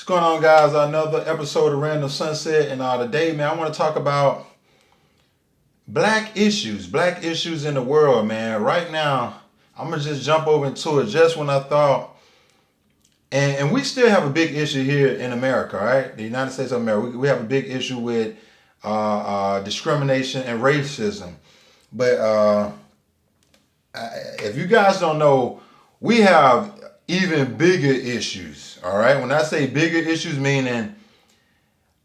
going on, guys? Another episode of Random Sunset, and today, man, I want to talk about black issues in the world, man. Right now, I'm gonna just jump over into it. Just when I thought, and we still have a big issue here in America, right? The United States of America, we have a big issue with discrimination and racism. But if you guys don't know, we have even bigger issues. All right. When I say bigger issues, meaning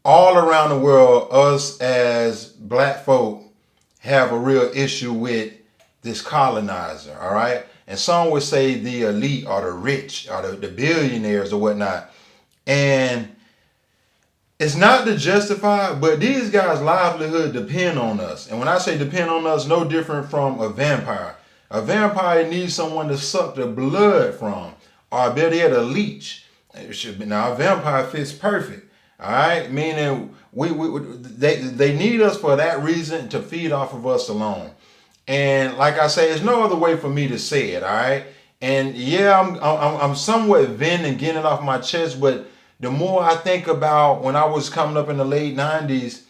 all around the world, us as black folk have a real issue with this colonizer. All right. And some would say the elite or the rich or the billionaires or whatnot. And it's not to justify, but these guys' livelihood depend on us. And when I say depend on us, no different from a vampire. A vampire needs someone to suck the blood from, or better yet, a leech. It should be now. A vampire fits perfect. All right, meaning they need us for that reason, to feed off of us alone. And like I say, there's no other way for me to say it. All right, and yeah, I'm somewhat venting, getting it off my chest, but the more I think about when I was coming up in the late 90s,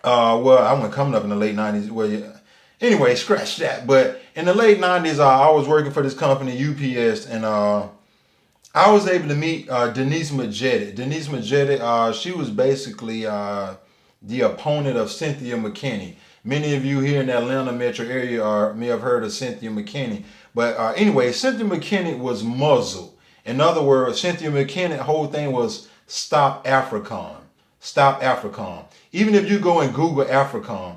well, I wasn't coming up in the late 90s. Well, yeah. Anyway, scratch that. But in the late 90s, I was working for this company, UPS, and I was able to meet Denise Majeti. Denise Majeti, she was basically the opponent of Cynthia McKinney. Many of you here in the Atlanta metro area may have heard of Cynthia McKinney. But anyway, Cynthia McKinney was muzzled. In other words, Cynthia McKinney's whole thing was stop African. Stop African. Even if you go and Google African,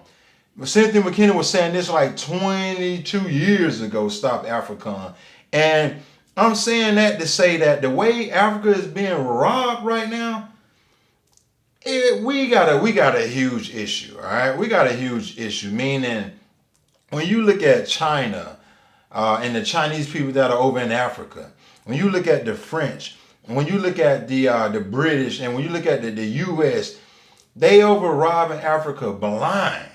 Cynthia McKinney was saying this like 22 years ago, stop African. And I'm saying that to say that the way Africa is being robbed right now, we got a huge issue, all right? We got a huge issue, meaning when you look at China and the Chinese people that are over in Africa, when you look at the French, when you look at the British, and when you look at the U.S., they over robbing Africa blind.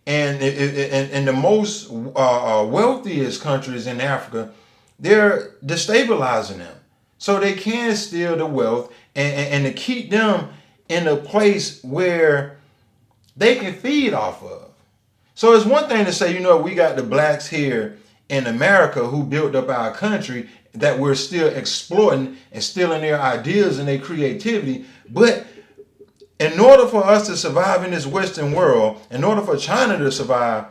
And in the most wealthiest countries in Africa, they're destabilizing them so they can steal the wealth and to keep them in a place where they can feed off of. So it's one thing to say, we got the blacks here in America who built up our country that we're still exploiting and stealing their ideas and their creativity. But in order for us to survive in this Western world, in order for China to survive,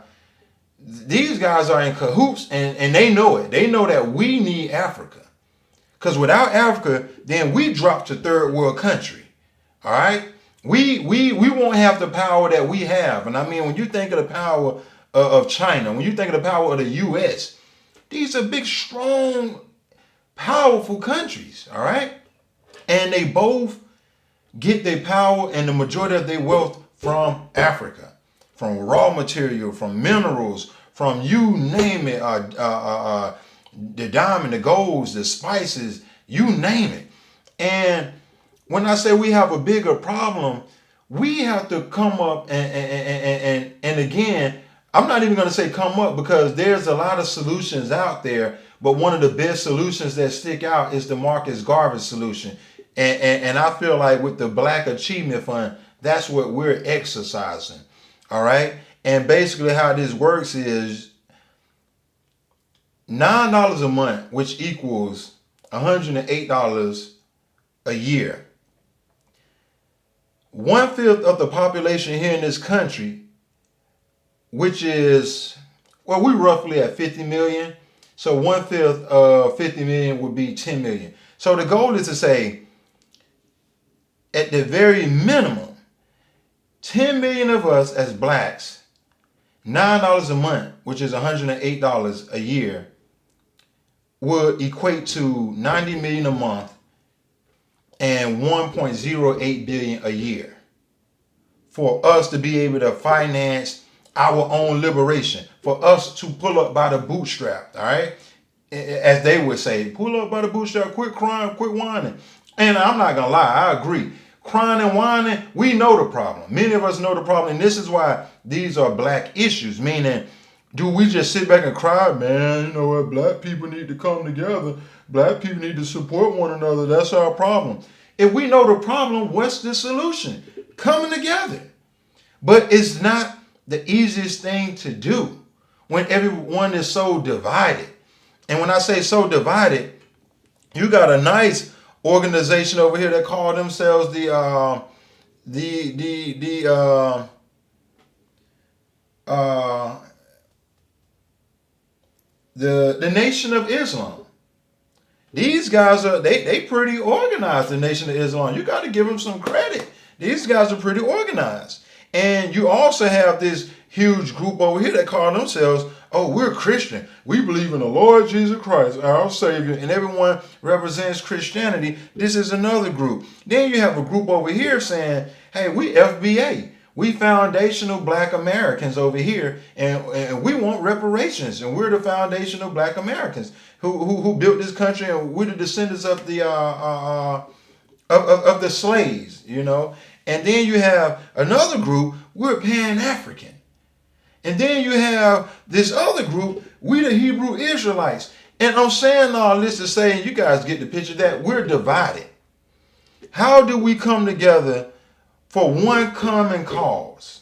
these guys are in cahoots, and they know it. They know that we need Africa. Because without Africa, then we drop to third world country. All right? We won't have the power that we have. And I mean, when you think of the power of China, when you think of the power of the U.S., these are big, strong, powerful countries. All right? And they both get their power and the majority of their wealth from Africa, from raw material, from minerals, from you name it, the diamond, the golds, the spices, you name it. And when I say we have a bigger problem, we have to come up and again, I'm not even going to say come up, because there's a lot of solutions out there, but one of the best solutions that stick out is the Marcus Garvey solution. And I feel like with the Black Achievement Fund, that's what we're exercising. All right. And basically how this works is $9 a month, which equals $108 a year. 1/5 of the population here in this country, which is, well, we're roughly at 50 million. So 1/5 of 50 million would be 10 million. So the goal is to say, at the very minimum, 10 million of us as blacks, $9 a month, which is $108 a year, would equate to 90 million a month and 1.08 billion a year for us to be able to finance our own liberation, for us to pull up by the bootstrap. All right, as they would say, pull up by the bootstrap, quit crying, quit whining. And I'm not gonna lie, I agree. Crying and whining, we know the problem. Many of us know the problem, and this is why these are black issues. Meaning, do we just sit back and cry, man, you know what, black people need to come together. Black people need to support one another. That's our problem. If we know the problem, what's the solution? Coming together. But it's not the easiest thing to do when everyone is so divided. And when I say so divided, you got a nice organization over here that call themselves the Nation of Islam. These guys are they pretty organized. The Nation of Islam. You got to give them some credit. These guys are pretty organized. And you also have this huge group over here that call themselves, oh, we're Christian. We believe in the Lord Jesus Christ, our Savior, and everyone represents Christianity. This is another group. Then you have a group over here saying, hey, we FBA. We foundational black Americans over here, and we want reparations, and we're the foundational black Americans who built this country, and we're the descendants of the of the slaves, you know. And then you have another group, we're Pan-African. And then you have this other group, we the Hebrew Israelites. And I'm saying all this to say, you guys get the picture that we're divided. How do we come together for one common cause?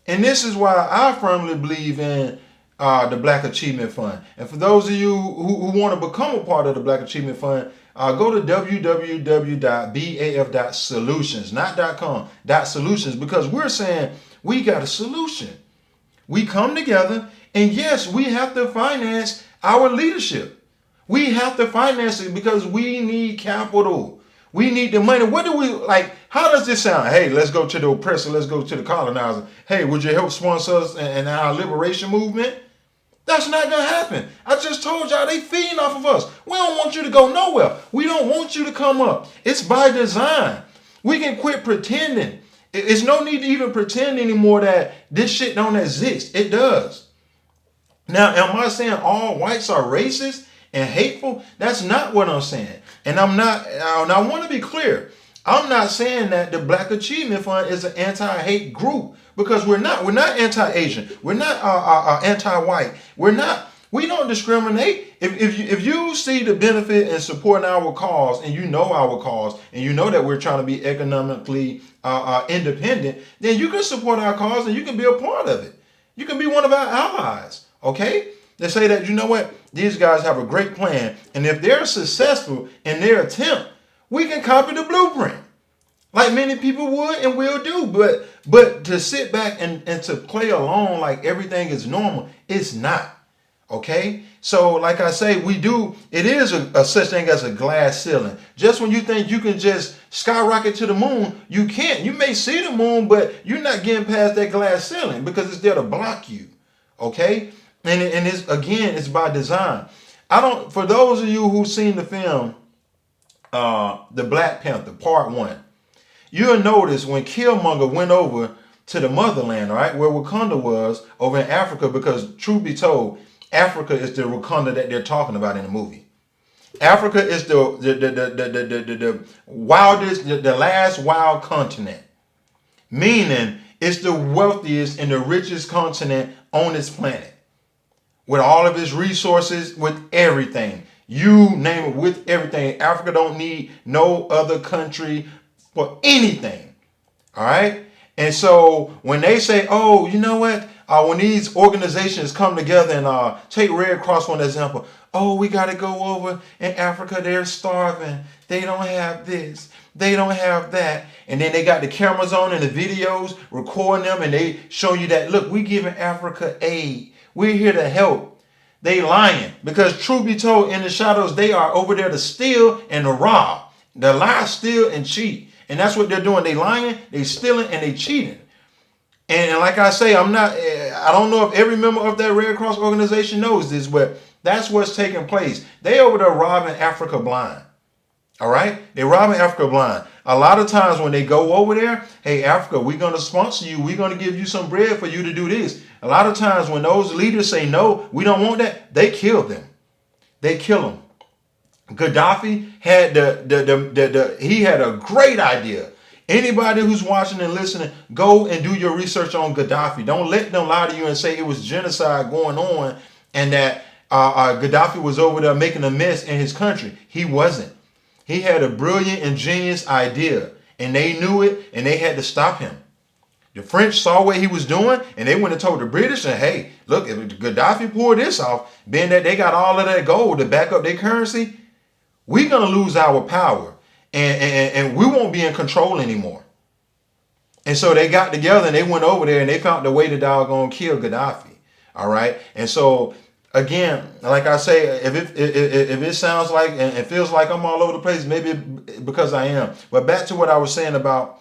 And this is why I firmly believe in the Black Achievement Fund. And for those of you who want to become a part of the Black Achievement Fund, go to www.baf.solutions, not .com, .solutions, because we're saying we got a solution. We come together, and yes, we have to finance our leadership. We have to finance it because we need capital. We need the money. What do we like? How does this sound? Hey, let's go to the oppressor. Let's go to the colonizer. Hey, would you help sponsor us in our liberation movement? That's not going to happen. I just told y'all they feeding off of us. We don't want you to go nowhere. We don't want you to come up. It's by design. We can quit pretending. It's no need to even pretend anymore that this shit don't exist. It does. Now, am I saying all whites are racist and hateful? That's not what I'm saying. And I'm not, and I want to be clear. I'm not saying that the Black Achievement Fund is an anti-hate group, because we're not. We're not anti-Asian. We're not anti-white. We don't discriminate. If you see the benefit in supporting our cause, and you know our cause, and you know that we're trying to be economically independent, then you can support our cause and you can be a part of it. You can be one of our allies. Okay? They say that, you know what? These guys have a great plan, and if they're successful in their attempt, we can copy the blueprint, like many people would and will do. But to sit back and to play along like everything is normal, it's not. Okay? So like I say, it is a such thing as a glass ceiling. Just when you think you can just skyrocket to the moon, you can't. You may see the moon, but you're not getting past that glass ceiling because it's there to block you. Okay? And it's by design. For those of you who've seen the film, The Black Panther, Part 1, you'll notice when Killmonger went over to the motherland, right, where Wakanda was, over in Africa, because truth be told, Africa is the Wakanda that they're talking about in the movie. Africa is the wildest, the last wild continent. Meaning, it's the wealthiest and the richest continent on this planet. With all of its resources, with everything. You name it, with everything. Africa don't need no other country for anything. All right? And so when they say, oh, you know what? When these organizations come together and take Red Cross for an example. Oh, we got to go over in Africa. They're starving. They don't have this. They don't have that. And then they got the cameras on and the videos recording them, and they show you that, look, we giving Africa aid. We're here to help. They lying, because truth be told, in the shadows, they are over there to steal and to rob. They lie, steal, and cheat. And that's what they're doing. They lying, they stealing, and they cheating. And like I say, I don't know if every member of that Red Cross organization knows this, but that's what's taking place. They over there robbing Africa blind. All right? They're robbing Africa blind. A lot of times when they go over there, hey, Africa, we're going to sponsor you. We're going to give you some bread for you to do this. A lot of times when those leaders say, no, we don't want that, they kill them. They kill them. Gaddafi had he had a great idea. Anybody who's watching and listening, go and do your research on Gaddafi. Don't let them lie to you and say it was genocide going on and that Gaddafi was over there making a mess in his country. He wasn't. He had a brilliant, ingenious idea, and they knew it, and they had to stop him. The French saw what he was doing, and they went and told the British, and hey, look, if Gaddafi pulled this off, being that they got all of that gold to back up their currency, we're going to lose our power, and we won't be in control anymore. And so they got together, and they went over there, and they found the way to doggone kill Gaddafi. All right? And so, again, like I say, if it sounds like and it feels like I'm all over the place, maybe because I am. But back to what I was saying about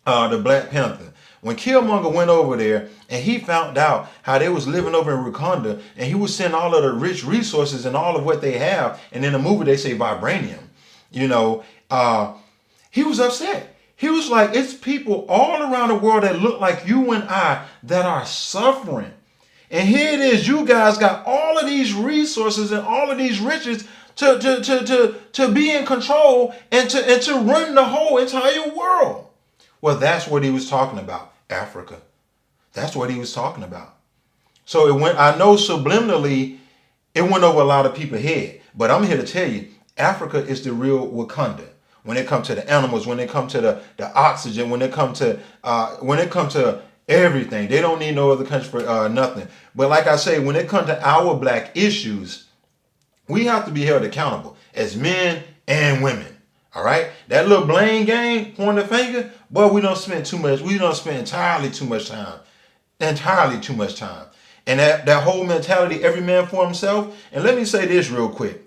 the Black Panther. When Killmonger went over there and he found out how they was living over in Wakanda, and he was seeing all of the rich resources and all of what they have, and in the movie they say vibranium, he was upset. He was like, it's people all around the world that look like you and I that are suffering. And here it is, you guys got all of these resources and all of these riches to be in control and to run the whole entire world. Well, that's what he was talking about, Africa. That's what he was talking about. So I know subliminally, it went over a lot of people's head. But I'm here to tell you, Africa is the real Wakanda. When it comes to the animals, when it comes to the oxygen, when it comes to everything, they don't need no other country for nothing. But like I say, when it comes to our black issues, we have to be held accountable as men and women. All right, that little blame game, pointing the finger, boy, we don't spend too much. We don't spend entirely too much time, and that whole mentality, every man for himself. And let me say this real quick.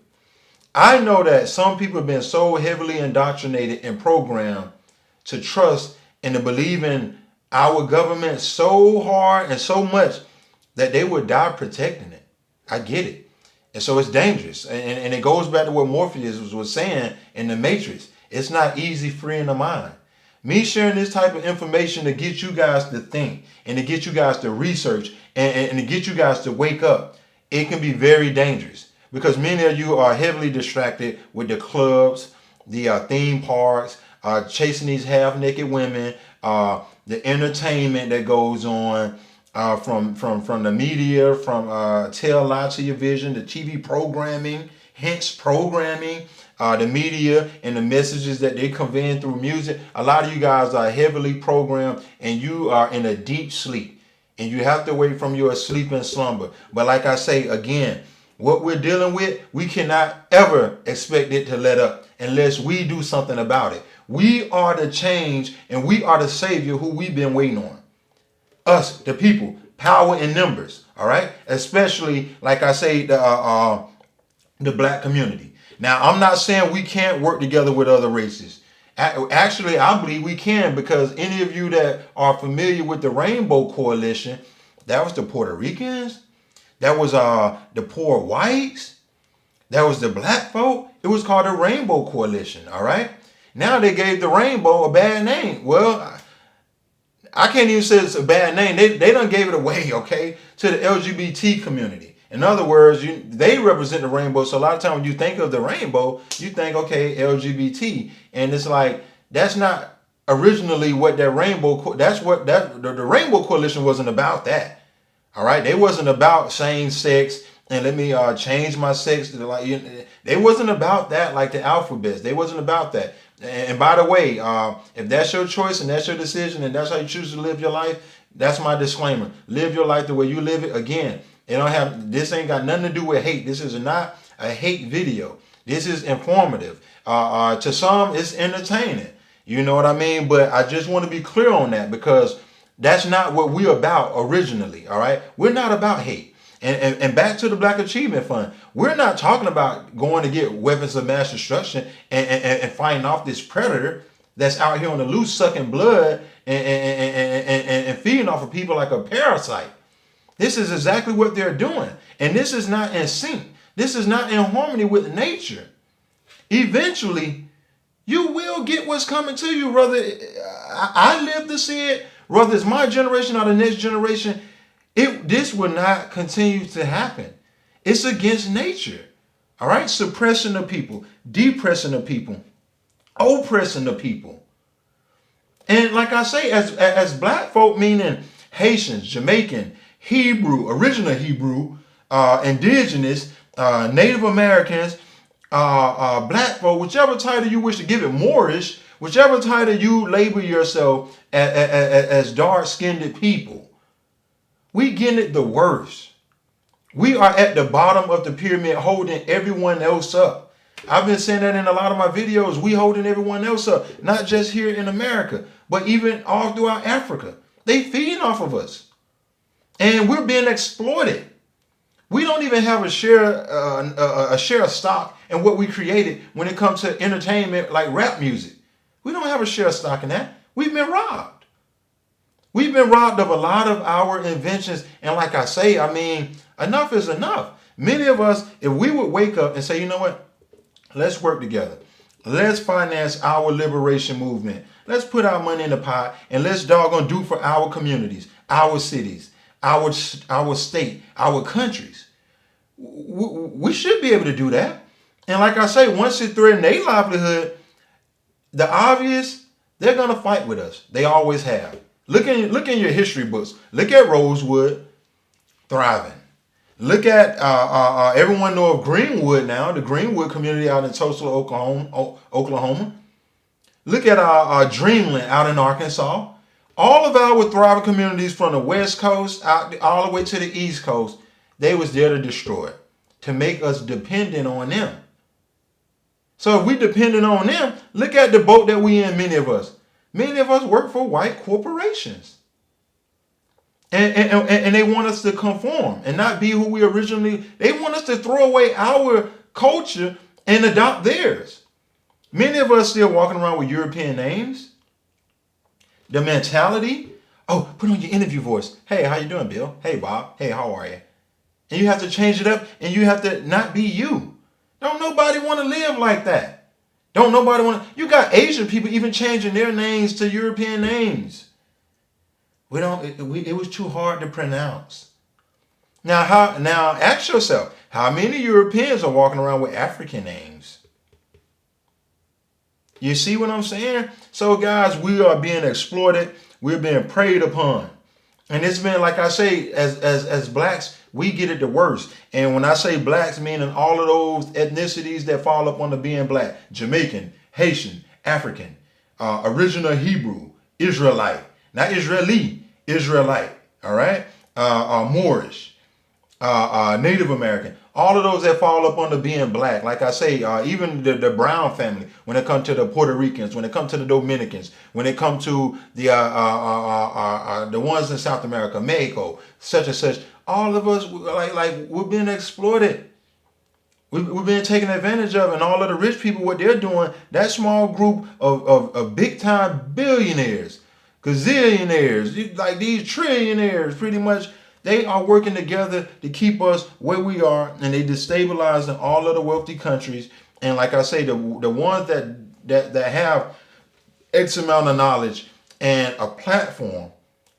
I know that some people have been so heavily indoctrinated and programmed to trust and to believe in our government so hard and so much that they would die protecting it. I get it. And so it's dangerous. And it goes back to what Morpheus was saying in the Matrix. It's not easy freeing the mind. Me sharing this type of information to get you guys to think and to get you guys to research and to get you guys to wake up, it can be very dangerous because many of you are heavily distracted with the clubs, the theme parks, chasing these half-naked women, the entertainment that goes on, from the media, from tell lie to your vision, the TV programming, hence programming, the media and the messages that they convey through music. A lot of you guys are heavily programmed and you are in a deep sleep and you have to wake from your sleep and slumber. But like I say again, what we're dealing with, we cannot ever expect it to let up unless we do something about it. We are the change and we are the savior who we've been waiting on. Us, the people, power in numbers, all right? Especially, like I say, the black community. Now, I'm not saying we can't work together with other races. Actually, I believe we can because any of you that are familiar with the Rainbow Coalition, that was the Puerto Ricans, that was the poor whites, that was the black folk. It was called the Rainbow Coalition, all right? Now they gave the rainbow a bad name. Well, I can't even say it's a bad name. They done gave it away, okay, to the LGBT community. In other words, they represent the rainbow. So a lot of times when you think of the rainbow, you think, okay, LGBT. And it's like, that's not originally what that rainbow, the Rainbow Coalition wasn't about that. All right. They wasn't about same sex and let me change my sex to they wasn't about that like the alphabets. They wasn't about that. And by the way, if that's your choice and that's your decision and that's how you choose to live your life, that's my disclaimer. Live your life the way you live it. Again, this ain't got nothing to do with hate. This is not a hate video. This is informative. To some, it's entertaining. You know what I mean? But I just want to be clear on that because that's not what we're about originally. All right. We're not about hate. And back to the Black Achievement Fund, we're not talking about going to get weapons of mass destruction and fighting off this predator that's out here on the loose sucking blood and feeding off of people like a parasite. This is exactly what they're doing. And this is not in sync. This is not in harmony with nature. Eventually, you will get what's coming to you, whether I live to see it, whether it's my generation or the next generation. This will not continue to happen. It's against nature. All right? Suppressing the people, depressing the people, oppressing the people. And like I say, as black folk, meaning Haitians, Jamaican, Hebrew, original Hebrew, indigenous, Native Americans, black folk, whichever title you wish to give it, Moorish, whichever title you label yourself as dark-skinned people, we getting it the worst. We are at the bottom of the pyramid holding everyone else up. I've been saying that in a lot of my videos. We holding everyone else up, not just here in America, but even all throughout Africa. They feeding off of us. And we're being exploited. We don't even have a share of stock in what we created when it comes to entertainment like rap music. We don't have a share of stock in that. We've been robbed. We've been robbed of a lot of our inventions. And like I say, I mean, enough is enough. Many of us, if we would wake up and say, you know what? Let's work together. Let's finance our liberation movement. Let's put our money in the pot and let's doggone do for our communities, our cities, our state, our countries. We should be able to do that. And like I say, once it threatens their livelihood, the obvious, they're going to fight with us. They always have. Look in your history books. Look at Rosewood thriving. Look at everyone know of Greenwood now, the Greenwood community out in Tulsa, Oklahoma. Look at Dreamland out in Arkansas. All of our thriving communities from the West Coast out all the way to the East Coast, they was there to destroy it, to make us dependent on them. So if we dependent on them, look at the boat that we in, many of us. Many of us work for white corporations. And they want us to conform and not be who we originally, they want us to throw away our culture and adopt theirs. Many of us still walking around with European names. The mentality, oh, put on your interview voice. Hey, how you doing, Bill? Hey, Bob. Hey, how are you? And you have to change it up and you have to not be you. Don't nobody want to live like that. Don't nobody want to, you got Asian people even changing their names to European names. It was too hard to pronounce. Now ask yourself, how many Europeans are walking around with African names? You see what I'm saying? So guys, we are being exploited. We're being preyed upon. And it's been, like I say, as blacks, we get it the worst. And when I say blacks, meaning all of those ethnicities that fall up under being black: Jamaican, Haitian, African, original Hebrew, Israelite, not Israeli, Israelite, all right? Moorish, Native American, all of those that fall up under being black. Like I say, even the Brown family, when it comes to the Puerto Ricans, when it comes to the Dominicans, when it comes to the ones in South America, Mexico, such and such, all of us, like we're being exploited. We're being taken advantage of, and all of the rich people, what they're doing, that small group of big-time billionaires, gazillionaires, like these trillionaires, pretty much, they are working together to keep us where we are, and they destabilizing all of the wealthy countries. And like I say, the ones that have X amount of knowledge and a platform,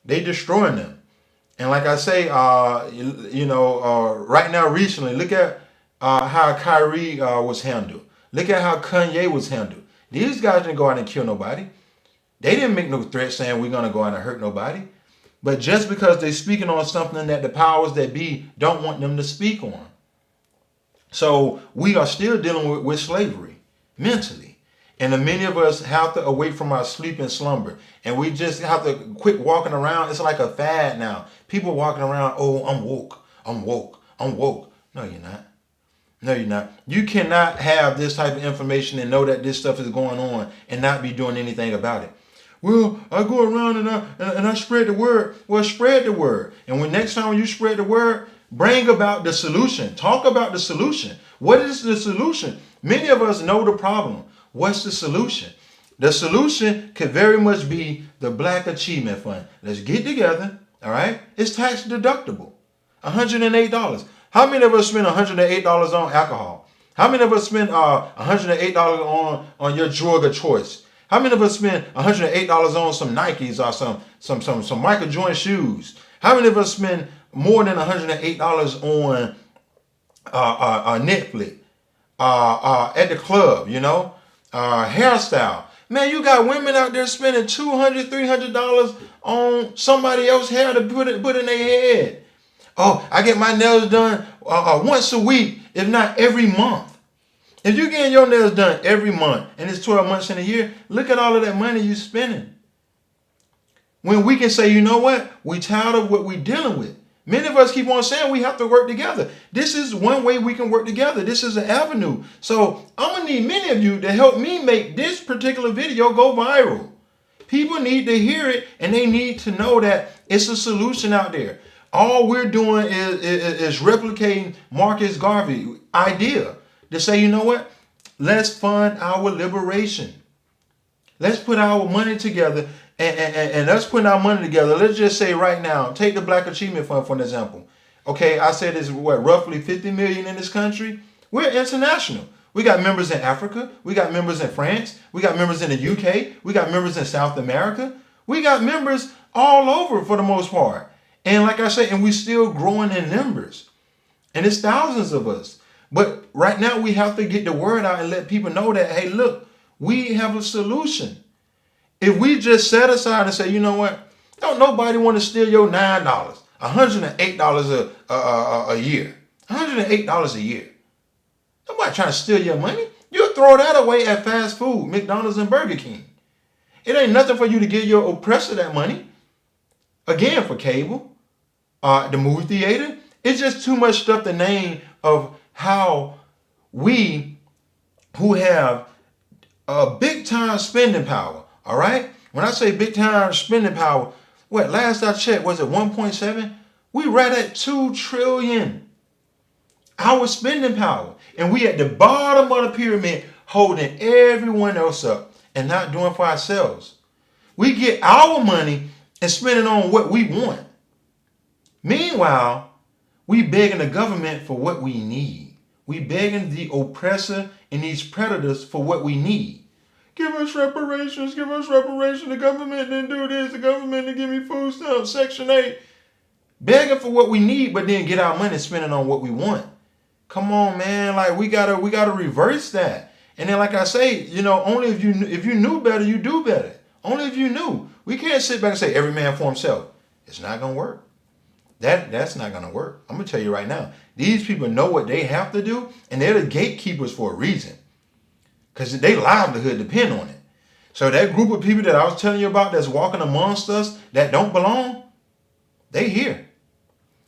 they destroying them. And like I say, right now, recently, look at how Kyrie was handled. Look at how Kanye was handled. These guys didn't go out and kill nobody. They didn't make no threat saying we're going to go out and hurt nobody. But just because they're speaking on something that the powers that be don't want them to speak on. So we are still dealing with slavery mentally. And many of us have to awake from our sleep and slumber. And we just have to quit walking around. It's like a fad now. People walking around, oh, I'm woke, I'm woke, I'm woke. No, you're not. No, you're not. You cannot have this type of information and know that this stuff is going on and not be doing anything about it. Well, I go around and I spread the word. Well, spread the word. And when next time you spread the word, bring about the solution. Talk about the solution. What is the solution? Many of us know the problem. What's the solution? The solution could very much be the Black Achievement Fund. Let's get together, all right? It's tax deductible, $108. How many of us spend $108 on alcohol? How many of us spend $108 on your drug of choice? How many of us spend $108 on some Nikes or some Michael Jordan shoes? How many of us spend more than $108 on Netflix, at the club, hairstyle? Man, you got women out there spending $200, $300 on somebody else's hair to put in their head. Oh, I get my nails done once a week, if not every month. If you're getting your nails done every month and it's 12 months in a year, look at all of that money you're spending. When we can say, you know what, we tired of what we're dealing with. Many of us keep on saying we have to work together. This is one way we can work together. This is an avenue. So I'm going to need many of you to help me make this particular video go viral. People need to hear it, and they need to know that it's a solution out there. All we're doing is replicating Marcus Garvey's idea to say, you know what, let's fund our liberation. Let's put our money together. And us putting our money together, let's just say right now, take the Black Achievement Fund for an example. Okay, I said it's roughly 50 million in this country. We're international. We got members in Africa. We got members in France. We got members in the UK. We got members in South America. We got members all over for the most part. And like I said, and we're still growing in numbers. And it's thousands of us. But right now we have to get the word out and let people know that, hey, look, we have a solution. If we just set aside and say, you know what, don't nobody want to steal your $9, $108 a year, $108 a year. Nobody trying to steal your money. You'll throw that away at fast food, McDonald's and Burger King. It ain't nothing for you to give your oppressor that money. Again, for cable, the movie theater, it's just too much stuff to name of how we who have a big time spending power. All right. When I say big time spending power, what last I checked, was it 1.7? We right at 2 trillion. Our spending power. And we at the bottom of the pyramid holding everyone else up and not doing for ourselves. We get our money and spend it on what we want. Meanwhile, we begging the government for what we need. We begging the oppressor and these predators for what we need. Give us reparations, give us reparation. The government didn't do this. The government didn't give me food stamps, Section 8. Begging for what we need, but then get our money spending on what we want. Come on, man. Like we gotta reverse that. And then, like I say, you know, only if you knew better, you do better. Only if you knew. We can't sit back and say every man for himself. It's not gonna work. That's not gonna work. I'm gonna tell you right now. These people know what they have to do, and they're the gatekeepers for a reason. Because their livelihood depend on it. So that group of people that I was telling you about that's walking amongst us that don't belong, they here.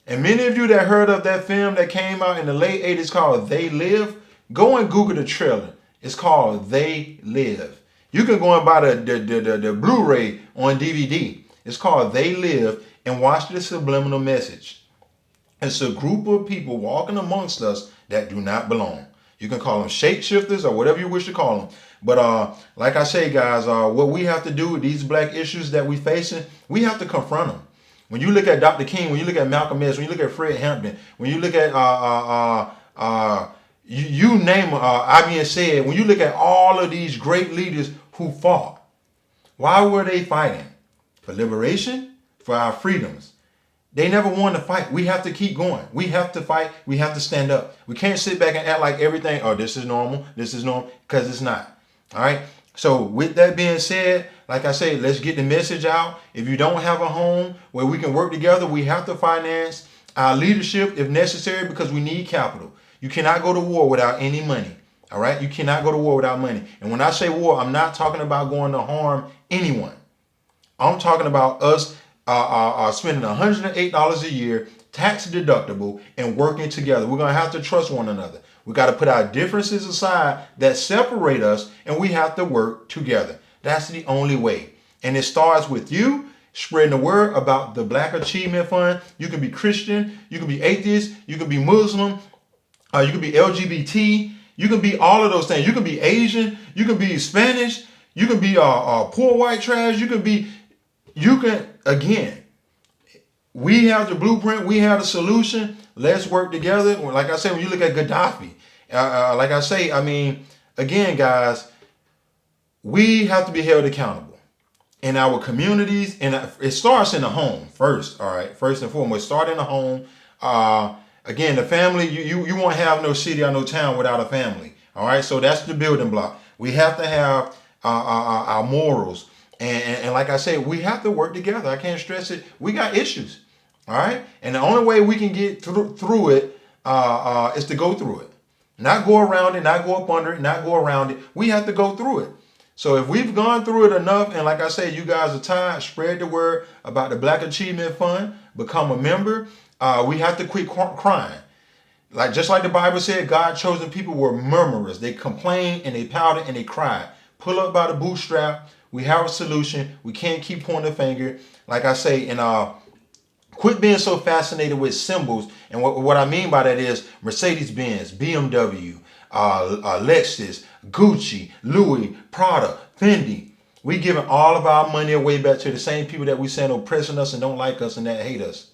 And many of you that heard of that film that came out in the late 80s called They Live, go and Google the trailer. It's called They Live. You can go and buy the Blu-ray on DVD. It's called They Live, and watch the subliminal message. It's a group of people walking amongst us that do not belong. You can call them shapeshifters or whatever you wish to call them. But like I say, guys, what we have to do with these black issues that we're facing, we have to confront them. When you look at Dr. King, when you look at Malcolm X, when you look at Fred Hampton, when you look at you name I mean said, when you look at all of these great leaders who fought, why were they fighting? For liberation, for our freedoms. They never wanted to fight. We have to keep going. We have to fight. We have to stand up. We can't sit back and act like everything, oh, this is normal, because it's not. All right. So with that being said, like I say, let's get the message out. If you don't have a home where we can work together, we have to finance our leadership if necessary, because we need capital. You cannot go to war without any money. All right. You cannot go to war without money. And when I say war, I'm not talking about going to harm anyone. I'm talking about us spending $108 a year, tax deductible, and working together. We're going to have to trust one another. We got to put our differences aside that separate us, and we have to work together. That's the only way. And it starts with you spreading the word about the Black Achievement Fund. You can be Christian, you can be atheist, you can be Muslim, you can be LGBT, you can be all of those things. You can be Asian, you can be Spanish, you can be poor white trash, again, we have the blueprint, we have the solution. Let's work together. Like I said, when you look at Gaddafi, like I say, I mean, again, guys, we have to be held accountable in our communities. And it starts in the home first. All right. First and foremost, start in the home. Again, the family, you won't have no city or no town without a family. All right. So that's the building block. We have to have our morals. And like I said, we have to work together. I can't stress it. We got issues. All right. And the only way we can get through it is to go through it. Not go around it, not go up under it, not go around it. We have to go through it. So if we've gone through it enough, and like I said, you guys are tired, spread the word about the Black Achievement Fund, become a member. We have to quit crying. Like just like the Bible said, God chosen people were murmurers. They complained and they pouted and they cried. Pull up by the bootstrap. We have a solution. We can't keep pointing the finger. Like I say, and quit being so fascinated with symbols. And what I mean by that is Mercedes-Benz, BMW, Lexus, Gucci, Louis, Prada, Fendi. We giving all of our money away back to the same people that we saying oppressing us and don't like us and that hate us.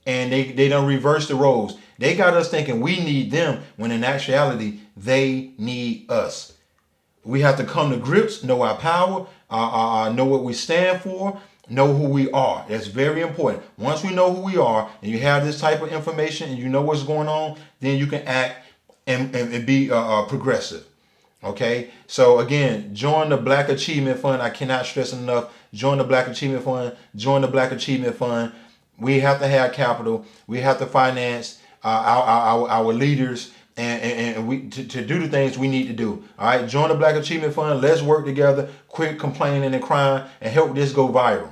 And they don't reverse the roles. They got us thinking we need them when in actuality they need us. We have to come to grips, know our power, know what we stand for, know who we are. That's very important. Once we know who we are and you have this type of information and you know what's going on, then you can act and be progressive. Okay, so again, join the Black Achievement Fund. I cannot stress enough. Join the Black Achievement Fund. Join the Black Achievement Fund. We have to have capital. We have to finance our leaders and we to do the things we need to do. All right, join the Black Achievement Fund. Let's work together. Quit complaining and crying and help this go viral.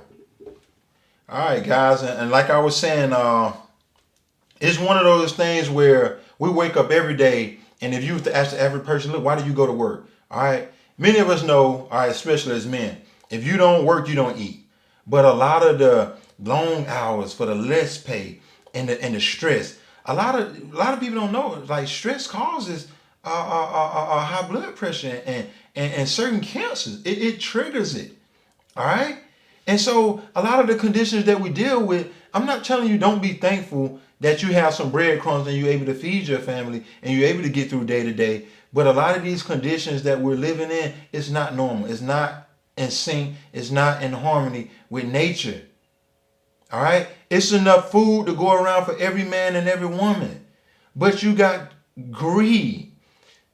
All right, guys, and like I was saying, it's one of those things where we wake up every day, and if you were to ask the average person, look, why do you go to work? All right, many of us know, all right, especially as men, if you don't work, you don't eat. But a lot of the long hours for the less pay and the stress, a lot of people don't know. Like stress causes high blood pressure and certain cancers. It triggers it. All right. And so a lot of the conditions that we deal with, I'm not telling you don't be thankful that you have some breadcrumbs and you're able to feed your family and you're able to get through day to day. But a lot of these conditions that we're living in, it's not normal. It's not in sync. It's not in harmony with nature. All right. It's enough food to go around for every man and every woman. But you got greed.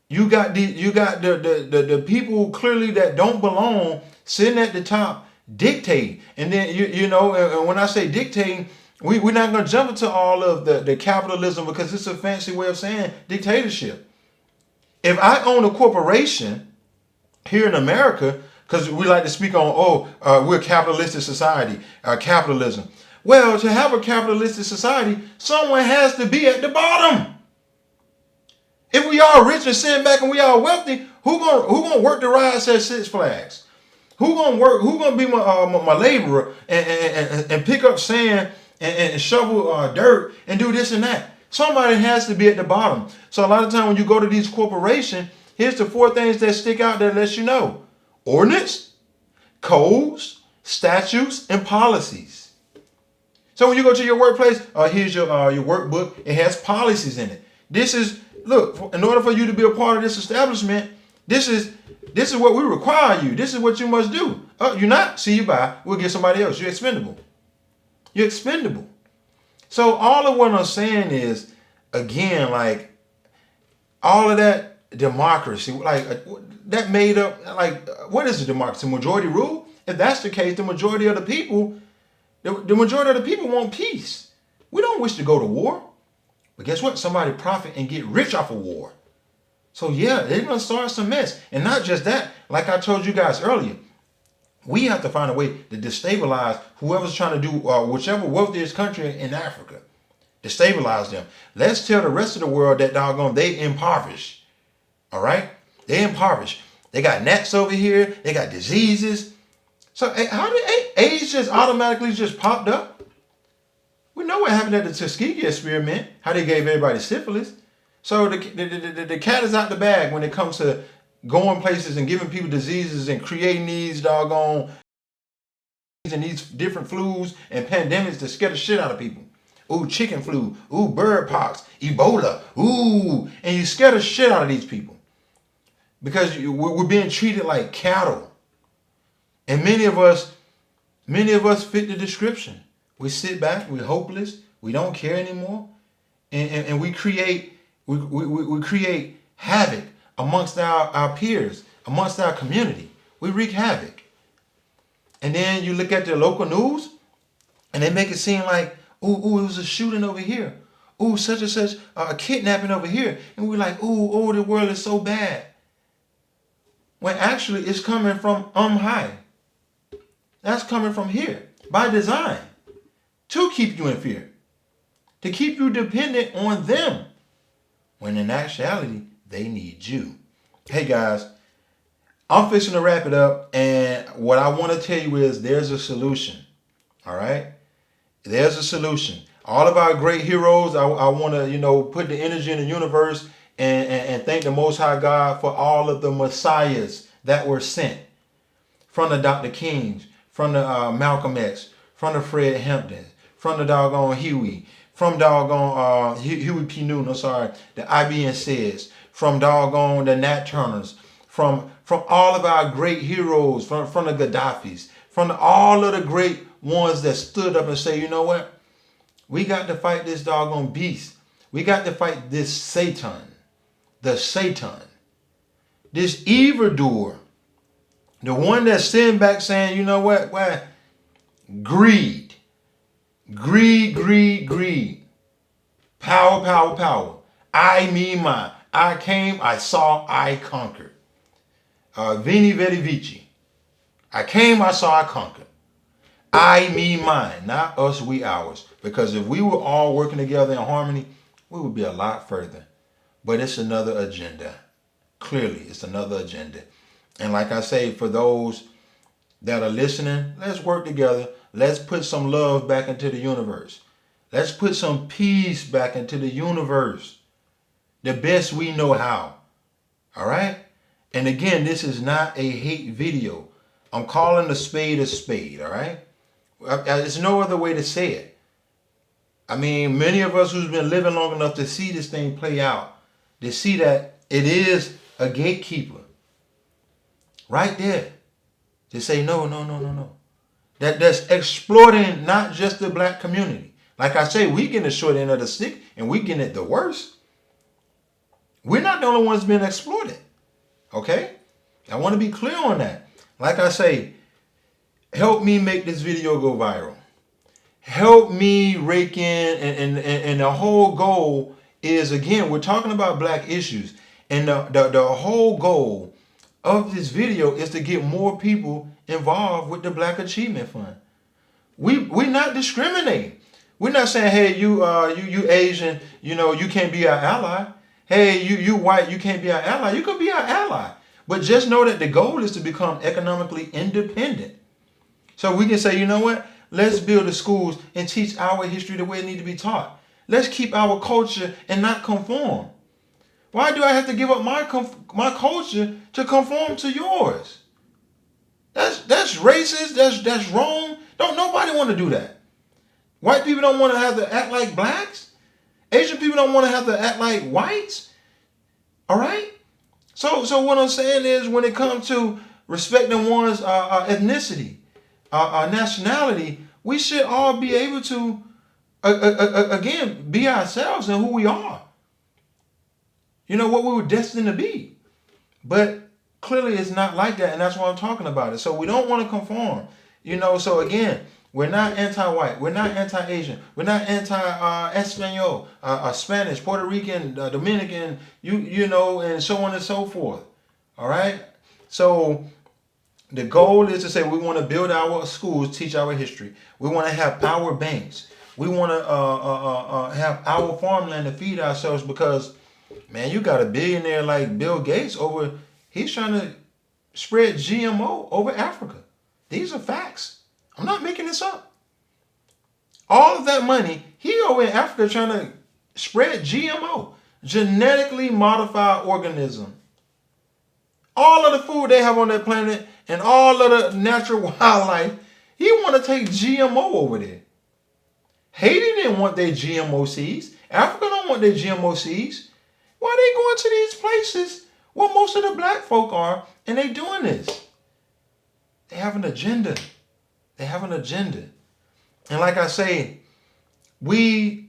You got the people clearly that don't belong sitting at the top dictating. And then you know, and when I say dictating, we're not going to jump into all of the capitalism because it's a fancy way of saying dictatorship. If I own a corporation here in America, because we like to speak on, we're a capitalistic society, capitalism. Well, to have a capitalistic society, someone has to be at the bottom. If we all rich and sitting back and we all wealthy, who gonna work the rides at Six Flags? Who gonna work? Who gonna be my laborer and pick up sand and shovel dirt and do this and that? Somebody has to be at the bottom. So a lot of time when you go to these corporations, here's the 4 things that stick out that lets you know: ordinance, codes, statutes, and policies. So when you go to your workplace, here's your workbook. It has policies in it. This is, look, in order for you to be a part of this establishment, this is what we require you. This is what you must do. You're not, see you bye. We'll get somebody else. You're expendable. You're expendable. So all of what I'm saying is, again, like all of that democracy, like that made up, like what is a democracy? Majority rule? If that's the case, the majority of the people want peace. We don't wish to go to war. But guess what? Somebody profit and get rich off of war. So yeah, they're going to start some mess. And not just that, like I told you guys earlier, we have to find a way to destabilize whoever's trying to do whichever wealthiest country in Africa. Destabilize them. Let's tell the rest of the world that doggone they impoverished. All right? They impoverished. They got gnats over here. They got diseases. So how did AIDS just automatically just popped up? We know what happened at the Tuskegee experiment, how they gave everybody syphilis. So the cat is out the bag when it comes to going places and giving people diseases and creating these doggone and these different flus and pandemics to scare the shit out of people. Ooh, chicken flu. Ooh, bird pox. Ebola. Ooh. And you scare the shit out of these people. Because we're being treated like cattle. And many of us fit the description. We sit back, we're hopeless, we don't care anymore. And we create havoc amongst our peers, amongst our community. We wreak havoc. And then you look at the local news and they make it seem like, ooh, it was a shooting over here. ooh, such and such a kidnapping over here. And we're like, ooh, the world is so bad. When actually it's coming from high. That's coming from here by design to keep you in fear, to keep you dependent on them, when in actuality, they need you. Hey guys, I'm fixing to wrap it up, and what I want to tell you is there's a solution. All right? There's a solution. All of our great heroes, I want to, put the energy in the universe and thank the Most High God for all of the messiahs that were sent. From the Dr. Kings, from the Malcolm X, from the Fred Hamptons, from the doggone Huey, from doggone Huey P. Newton, the IBN Says, from doggone the Nat Turners, from all of our great heroes, from the Gaddafis, from all of the great ones that stood up and say, you know what? We got to fight this doggone beast. We got to fight this Satan, this evildoer, the one that's sitting back saying, you know what? Why? Greed. Power. I, me, mine. I came, I saw, I conquered. Veni, Vidi, Vici. I came, I saw, I conquered. I, me, mine. Not us, we, ours. Because if we were all working together in harmony, we would be a lot further. But it's another agenda. Clearly, it's another agenda. And like I say, for those that are listening, let's work together. Let's put some love back into the universe. Let's put some peace back into the universe. The best we know how. All right? And again, this is not a hate video. I'm calling a spade, all right? There's no other way to say it. I mean, many of us who's been living long enough to see this thing play out, to see that it is a gatekeeper. Right there. To say no. That's exploiting not just the black community. Like I say, we getting the short end of the stick and we getting it the worst. We're not the only ones being exploited. Okay? I want to be clear on that. Like I say, help me make this video go viral. Help me rake in, and the whole goal is, again, we're talking about black issues. And the whole goal of this video is to get more people involved with the Black Achievement Fund. We're not discriminating. We're not saying, hey, you Asian, you can't be our ally. Hey, you white, you can't be our ally. You can be our ally. But just know that the goal is to become economically independent. So we can say, you know what? Let's build the schools and teach our history the way it needs to be taught. Let's keep our culture and not conform. Why do I have to give up my culture to conform to yours? That's racist. That's wrong. Don't nobody want to do that. White people don't want to have to act like blacks. Asian people don't want to have to act like whites. All right? So what I'm saying is, when it comes to respecting one's ethnicity, nationality, we should all be able to, again, be ourselves and who we are. What we were destined to be. But clearly it's not like that, and that's why I'm talking about it. So we don't want to conform. So again, we're not anti-white. We're not anti-Asian. We're not anti-Espanol, Spanish, Puerto Rican, Dominican, and so on and so forth. All right? So the goal is to say we want to build our schools, teach our history. We want to have our banks. We want to have our farmland to feed ourselves, because, man, you got a billionaire like Bill Gates he's trying to spread GMO over Africa. These are facts. I'm not making this up. All of that money, he over in Africa trying to spread GMO, genetically modified organism. All of the food they have on that planet and all of the natural wildlife, he want to take GMO over there. Haiti didn't want their GMO seeds. Africa don't want their GMO seeds. Why are they going to these places where most of the black folk are, and they doing this? They have an agenda. And like I say, we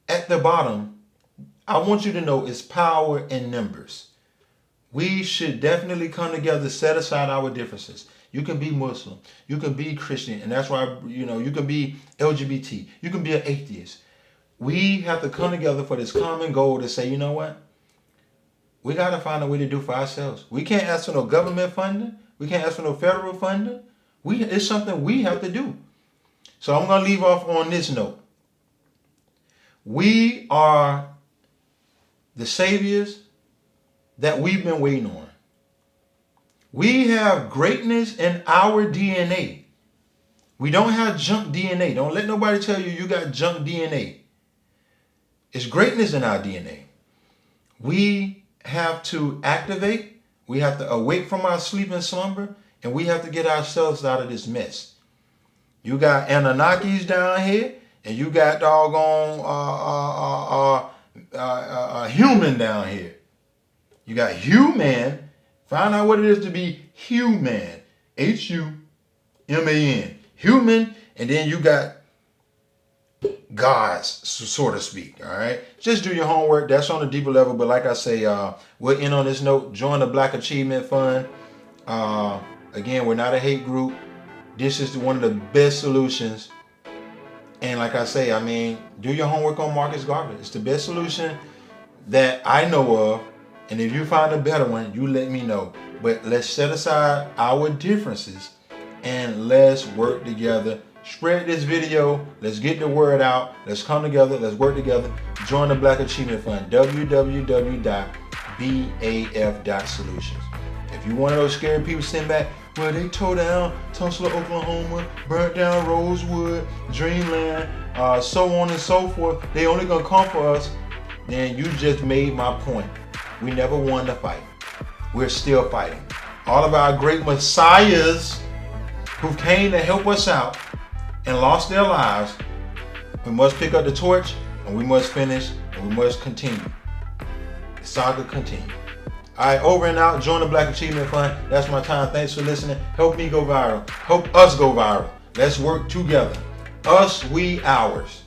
at the bottom, I want you to know, it's power in numbers. We should definitely come together, set aside our differences. You can be Muslim, you can be Christian, and that's why, you can be LGBT, you can be an atheist. we have to come together for this common goal to say, you know what? We got to find a way to do for ourselves. We can't ask for no government funding. We can't ask for no federal funding. It's something we have to do. So I'm going to leave off on this note. We are the saviors that we've been waiting on. We have greatness in our DNA. We don't have junk DNA. Don't let nobody tell you you got junk DNA. It's greatness in our DNA. We have to activate. We have to awake from our sleep and slumber. And we have to get ourselves out of this mess. You got Anunnakis down here. And you got doggone human down here. You got human. Find out what it is to be human. Human. Human. And then you got gods, so to speak. All right. Just do your homework. That's on a deeper level. But like I say, we'll end on this note. Join the Black Achievement Fund. Again, we're not a hate group. This is one of the best solutions. And like I say, I mean, do your homework on Marcus Garvey. It's the best solution that I know of. And if you find a better one, you let me know. But let's set aside our differences and let's work together. Spread this video. Let's get the word out. Let's come together. Let's work together. Join the Black Achievement Fund. www.baf.solutions. If you one of those scary people sitting back, well, they tore down Tulsa, Oklahoma, burnt down Rosewood, Dreamland, so on and so forth. They only gonna come for us. Then you just made my point. We never won the fight. We're still fighting. All of our great messiahs who came to help us out and lost their lives, we must pick up the torch and we must finish and we must continue. The saga continue. All right, over and out. Join the Black Achievement Fund. That's my time. Thanks for listening. Help me go viral. Help us go viral. Let's work together. Us, we, ours.